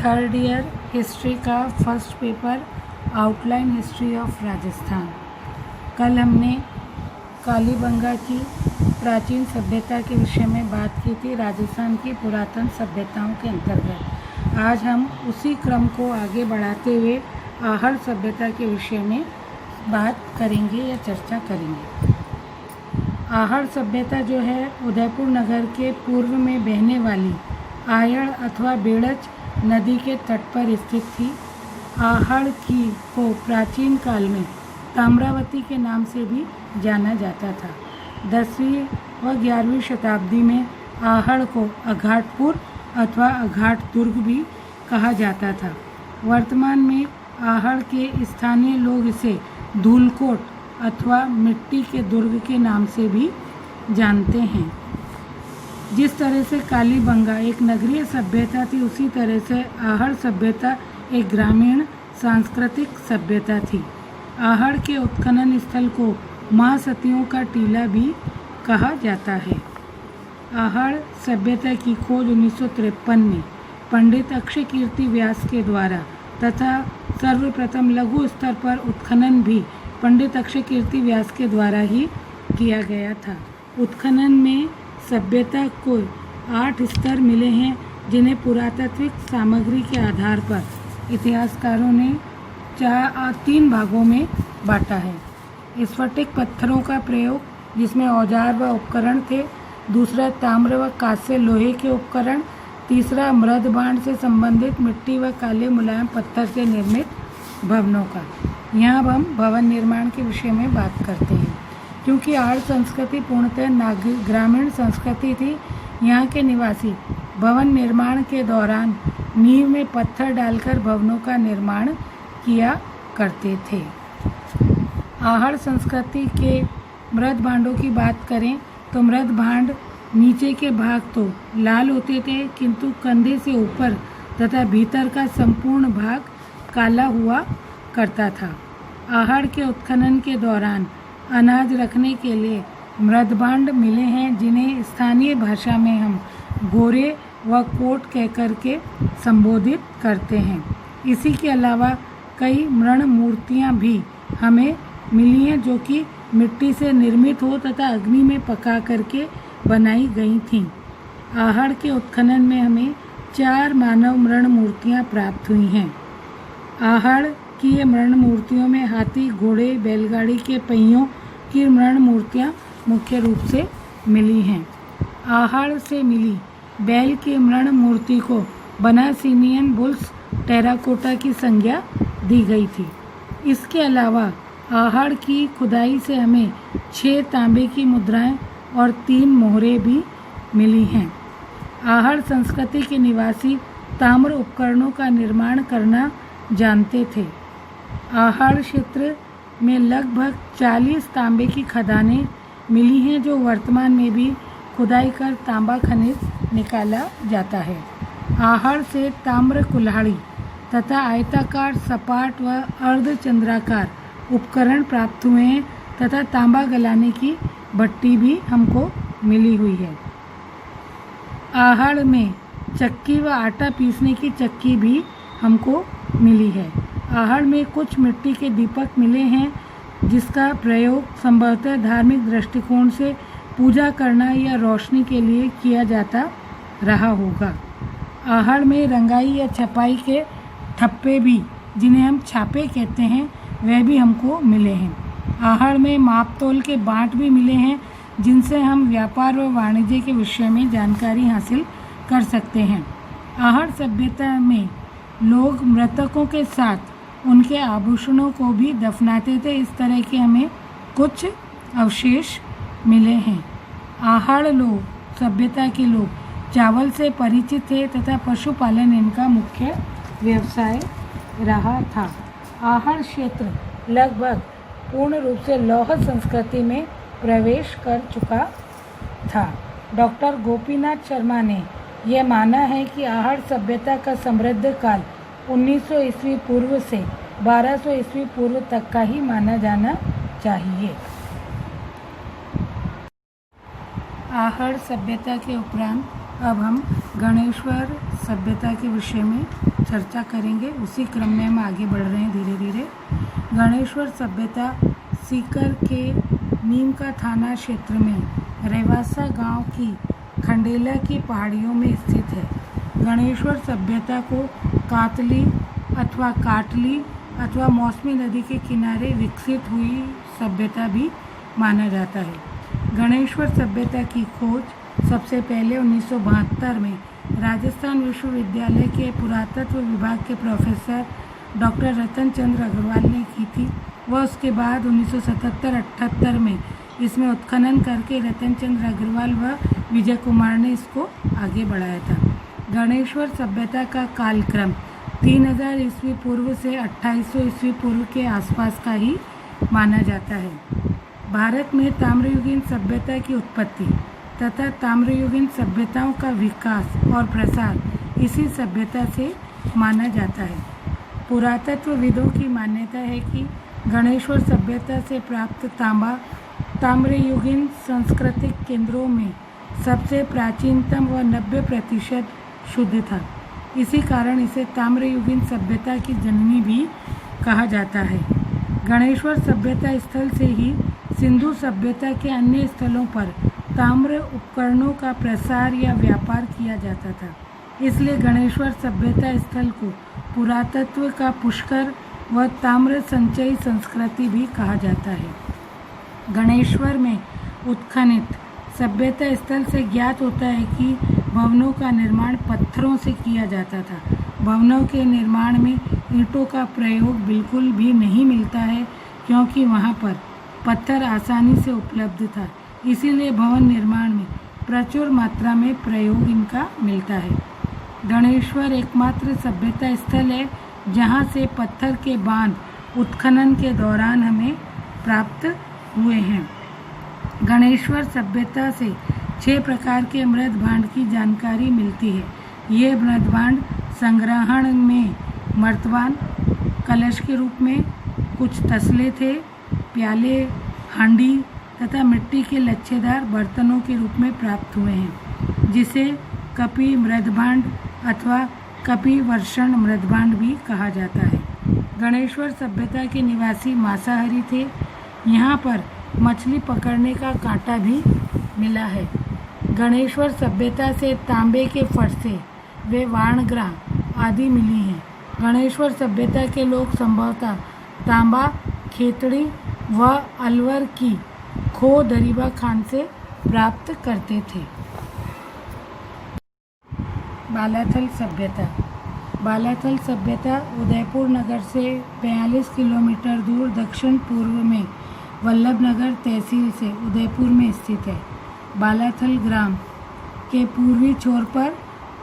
Third year history का first paper outline history of Rajasthan. कल हमने कालीबंगा की प्राचीन सभ्यता के विषय में बात की थी, राजस्थान की पुरातन सभ्यताओं के अंतर्गत। आज हम उसी क्रम को आगे बढ़ाते हुए आहड़ सभ्यता के विषय में बात करेंगे या चर्चा करेंगे। आहड़ सभ्यता जो है उदयपुर नगर के पूर्व में बहने वाली आयड़ अथवा बेड़च नदी के तट पर स्थित थी। आहड़ की को प्राचीन काल में ताम्रावती के नाम से भी जाना जाता था। 10वीं व 11वीं शताब्दी में आहड़ को अघाटपुर अथवा अघाट दुर्ग भी कहा जाता था। वर्तमान में आहड़ के स्थानीय लोग इसे धूलकोट अथवा मिट्टी के दुर्ग के नाम से भी जानते हैं। जिस तरह से कालीबंगा एक नगरीय सभ्यता थी, उसी तरह से आहड़ सभ्यता एक ग्रामीण सांस्कृतिक सभ्यता थी। आहड़ के उत्खनन स्थल को महासतियों का टीला भी कहा जाता है। आहड़ सभ्यता की खोज 1953 में पंडित अक्षय कीर्ति व्यास के द्वारा तथा सर्वप्रथम लघु स्तर पर उत्खनन भी पंडित अक्षय कीर्ति व्यास के द्वारा ही किया गया था। उत्खनन में सभ्यता को 8 स्तर मिले हैं, जिन्हें पुरातात्विक सामग्री के आधार पर इतिहासकारों ने 3 भागों में बांटा है। स्फटिक पत्थरों का प्रयोग, जिसमें औजार व उपकरण थे। दूसरा ताम्र व कांस्य लोहे के उपकरण। तीसरा मृद बाण से संबंधित मिट्टी व काले मुलायम पत्थर से निर्मित भवनों का। यहाँ अब हम भवन निर्माण के विषय में बात करते हैं। क्योंकि आहड़ संस्कृति पूर्णतः ग्रामीण संस्कृति थी, यहाँ के निवासी भवन निर्माण के दौरान नींव में पत्थर डालकर भवनों का निर्माण किया करते थे। आहड़ संस्कृति के मृद भांडों की बात करें तो मृद भांड नीचे के भाग तो लाल होते थे, किंतु कंधे से ऊपर तथा भीतर का संपूर्ण भाग काला हुआ करता था। आहड़ के उत्खनन के दौरान अनाज रखने के लिए मृदभांड मिले हैं, जिन्हें स्थानीय भाषा में हम गोरे व कोट कहकर के संबोधित करते हैं। इसी के अलावा कई मृण मूर्तियाँ भी हमें मिली हैं, जो कि मिट्टी से निर्मित हो तथा अग्नि में पका करके बनाई गई थीं। आहड़ के उत्खनन में हमें 4 मानव मृण मूर्तियाँ प्राप्त हुई हैं। आहड़ की ये मृण मूर्तियों में हाथी, घोड़े, बैलगाड़ी के पहियों की मृण मूर्तियाँ मुख्य रूप से मिली हैं। आहड़ से मिली बैल की मृण मूर्ति को बनासिनियन बुल्स टेराकोटा की संज्ञा दी गई थी। इसके अलावा आहड़ की खुदाई से हमें 6 तांबे की मुद्राएं और 3 मोहरें भी मिली हैं। आहड़ संस्कृति के निवासी ताम्र उपकरणों का निर्माण करना जानते थे। आहड़ क्षेत्र में लगभग 40 तांबे की खदानें मिली हैं, जो वर्तमान में भी खुदाई कर तांबा खनिज निकाला जाता है। आहड़ से ताम्र कुल्हाड़ी तथा आयताकार, सपाट व अर्धचंद्राकार उपकरण प्राप्त हुए हैं तथा तांबा गलाने की भट्टी भी हमको मिली हुई है। आहड़ में चक्की व आटा पीसने की चक्की भी हमको मिली है। आहड़ में कुछ मिट्टी के दीपक मिले हैं, जिसका प्रयोग संभवतः धार्मिक दृष्टिकोण से पूजा करना या रोशनी के लिए किया जाता रहा होगा। आहड़ में रंगाई या छपाई के ठप्पे भी, जिन्हें हम छापे कहते हैं, वह भी हमको मिले हैं। आहड़ में मापतोल के बाँट भी मिले हैं, जिनसे हम व्यापार व वाणिज्य के विषय में जानकारी हासिल कर सकते हैं। आहड़ सभ्यता में लोग मृतकों के साथ उनके आभूषणों को भी दफनाते थे। इस तरह के हमें कुछ अवशेष मिले हैं। आहड़ लोग सभ्यता के लोग चावल से परिचित थे तथा पशुपालन इनका मुख्य व्यवसाय रहा था। आहड़ क्षेत्र लगभग पूर्ण रूप से लौह संस्कृति में प्रवेश कर चुका था। डॉक्टर गोपीनाथ शर्मा ने यह माना है कि आहड़ सभ्यता का समृद्ध काल 1900 ईस्वी पूर्व से 1200 ईस्वी पूर्व तक का ही माना जाना चाहिए। आहड़ सभ्यता के उपरांत अब हम गणेश्वर सभ्यता के विषय में चर्चा करेंगे। उसी क्रम में हम आगे बढ़ रहे हैं धीरे धीरे। गणेश्वर सभ्यता सीकर के नीम का थाना क्षेत्र में रेवासा गांव की खंडेला की पहाड़ियों में स्थित है। गणेश्वर सभ्यता को कातली अथवा काटली अथवा मौसमी नदी के किनारे विकसित हुई सभ्यता भी माना जाता है। गणेश्वर सभ्यता की खोज सबसे पहले 1972 में राजस्थान विश्वविद्यालय के पुरातत्व विभाग के प्रोफेसर डॉक्टर रतन चंद्र अग्रवाल ने की थी। वह उसके बाद 1977-78 में इसमें उत्खनन करके रतन चंद्र अग्रवाल व विजय कुमार ने इसको आगे बढ़ाया था। गणेश्वर सभ्यता का कालक्रम 3000 ईस्वी पूर्व से 2800 ईस्वी पूर्व के आसपास का ही माना जाता है। भारत में ताम्रयुगीन सभ्यता की उत्पत्ति तथा ताम्रयुगीन सभ्यताओं का विकास और प्रसार इसी सभ्यता से माना जाता है। पुरातत्वविदों की मान्यता है कि गणेश्वर सभ्यता से प्राप्त तांबा ताम्रयुगीन सांस्कृतिक केंद्रों में सबसे प्राचीनतम व 90% शुद्ध था। इसी कारण इसे ताम्रयुगीन सभ्यता की जननी भी कहा जाता है। गणेश्वर सभ्यता स्थल से ही सिंधु सभ्यता के अन्य स्थलों पर ताम्र उपकरणों का प्रसार या व्यापार किया जाता था। इसलिए गणेश्वर सभ्यता स्थल को पुरातत्व का पुष्कर व ताम्र संचयी संस्कृति भी कहा जाता है। गणेश्वर में उत्खनित सभ्यता स्थल से ज्ञात होता है कि भवनों का निर्माण पत्थरों से किया जाता था। भवनों के निर्माण में ईंटों का प्रयोग बिल्कुल भी नहीं मिलता है, क्योंकि वहाँ पर पत्थर आसानी से उपलब्ध था। इसीलिए भवन निर्माण में प्रचुर मात्रा में प्रयोग इनका मिलता है। गणेश्वर एकमात्र सभ्यता स्थल है जहाँ से पत्थर के बांध उत्खनन के दौरान हमें प्राप्त हुए हैं। गणेश्वर सभ्यता से 6 प्रकार के मृद भांड की जानकारी मिलती है। ये मृद भांड संग्रहण में मर्तबान, कलश के रूप में, कुछ तसले थे, प्याले, हांडी तथा मिट्टी के लच्छेदार बर्तनों के रूप में प्राप्त हुए हैं, जिसे कपि मृद भांड अथवा कपि वर्षण मृद भांड भी कहा जाता है। गणेश्वर सभ्यता के निवासी मांसाहारी थे। यहाँ पर मछली पकड़ने का कांटा भी मिला है। गणेश्वर सभ्यता से तांबे के फरसे व वाणग्राह आदि मिली हैं। गणेश्वर सभ्यता के लोग संभवतः तांबा, खेतड़ी व अलवर की खो दरीबा खान से प्राप्त करते थे। बालाथल सभ्यता। बालाथल सभ्यता उदयपुर नगर से 42 किलोमीटर दूर दक्षिण पूर्व में वल्लभनगर तहसील से उदयपुर में स्थित है। बालाथल ग्राम के पूर्वी छोर पर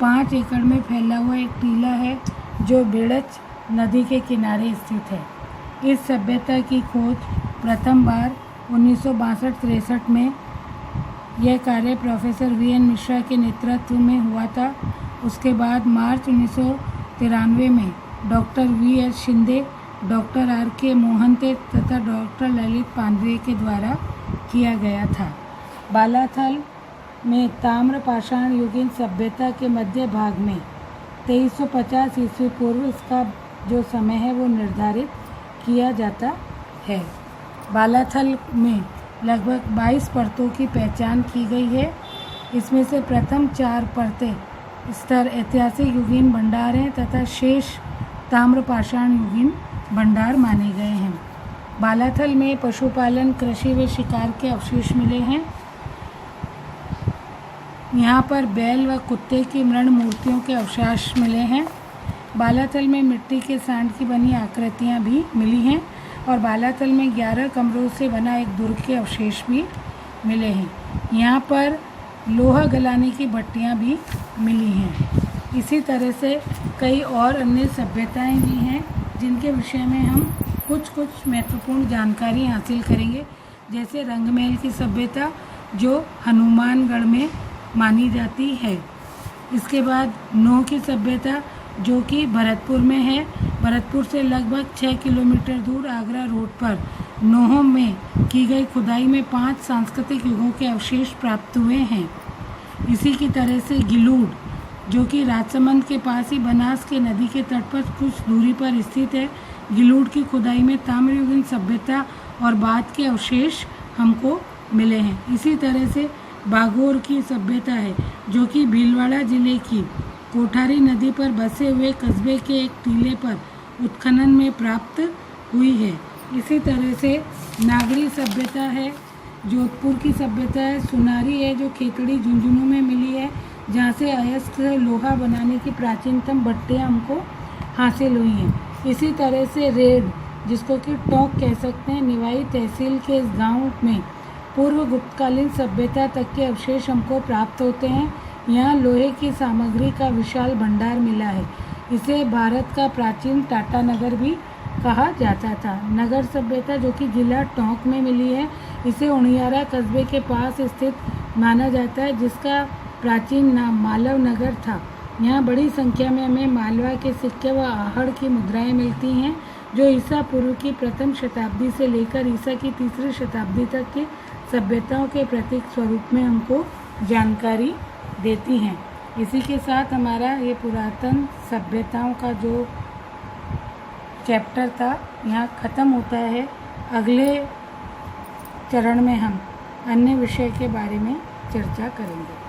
5 एकड़ में फैला हुआ एक टीला है, जो बेड़च नदी के किनारे स्थित है। इस सभ्यता की खोज प्रथम बार 1962-63 में यह कार्य प्रोफेसर VN मिश्रा के नेतृत्व में हुआ था। उसके बाद मार्च 1993 में doctor VS Shinde, doctor RK Mohanty तथा डॉक्टर ललित पांड्रे के द्वारा किया गया था। बालाथल में ताम्र पाषाण युगीन सभ्यता के मध्य भाग में 2350 ईस्वी पूर्व इसका जो समय है वो निर्धारित किया जाता है। बालाथल में लगभग 22 परतों की पहचान की गई है। इसमें से प्रथम 4 परतें स्तर ऐतिहासिक युगीन भंडार हैं तथा शेष ताम्र पाषाण युगीन भंडार माने गए हैं। बालाथल में पशुपालन, कृषि व शिकार के अवशेष मिले हैं। यहाँ पर बैल व कुत्ते की मृण मूर्तियों के अवशेष मिले हैं। बालाथल में मिट्टी के सांड की बनी आकृतियाँ भी मिली हैं और बालाथल में 11 कमरों से बना एक दुर्ग के अवशेष भी मिले हैं। यहाँ पर लोहा गलाने की भट्टियाँ भी मिली हैं। इसी तरह से कई और अन्य सभ्यताएं भी हैं, जिनके विषय में हम कुछ महत्वपूर्ण जानकारी हासिल करेंगे। जैसे रंगमहल की सभ्यता, जो हनुमानगढ़ में मानी जाती है। इसके बाद नोह की सभ्यता, जो कि भरतपुर में है। भरतपुर से लगभग 6 किलोमीटर दूर आगरा रोड पर नोह में की गई खुदाई में 5 सांस्कृतिक युगों के अवशेष प्राप्त हुए हैं। इसी की तरह से गिलूड, जो कि राजसमंद के पास ही बनास के नदी के तट पर कुछ दूरी पर स्थित है, गिलूड की खुदाई में ताम्रयुगीन सभ्यता और बाद के अवशेष हमको मिले हैं। इसी तरह से बागोर की सभ्यता है, जो कि भीलवाड़ा जिले की कोठारी नदी पर बसे हुए कस्बे के एक टीले पर उत्खनन में प्राप्त हुई है। इसी तरह से नागरी सभ्यता है, जोधपुर की सभ्यता है। सुनारी है, जो खेतड़ी झुंझुनू में मिली है, जहाँ से अयस्क से लोहा बनाने की प्राचीनतम भट्टियाँ हमको हासिल हुई हैं। इसी तरह से रेड, जिसको कि टोंक कह सकते हैं, निवाई तहसील के इस गांव में पूर्व गुप्तकालीन सभ्यता तक के अवशेष हमको प्राप्त होते हैं। यहाँ लोहे की सामग्री का विशाल भंडार मिला है। इसे भारत का प्राचीन टाटा नगर भी कहा जाता था। नगर सभ्यता, जो कि जिला टोंक में मिली है, इसे उनियारा कस्बे के पास स्थित माना जाता है, जिसका प्राचीन नाम मालव नगर था। यहाँ बड़ी संख्या में हमें मालवा के सिक्के व आहड़ की मुद्राएं मिलती हैं, जो ईसा पूर्व की प्रथम शताब्दी से लेकर ईसा की तीसरी शताब्दी तक की सभ्यताओं के प्रतीक स्वरूप में हमको जानकारी देती हैं। इसी के साथ हमारा ये पुरातन सभ्यताओं का जो चैप्टर था यहाँ ख़त्म होता है। अगले चरण में हम अन्य विषय के बारे में चर्चा करेंगे।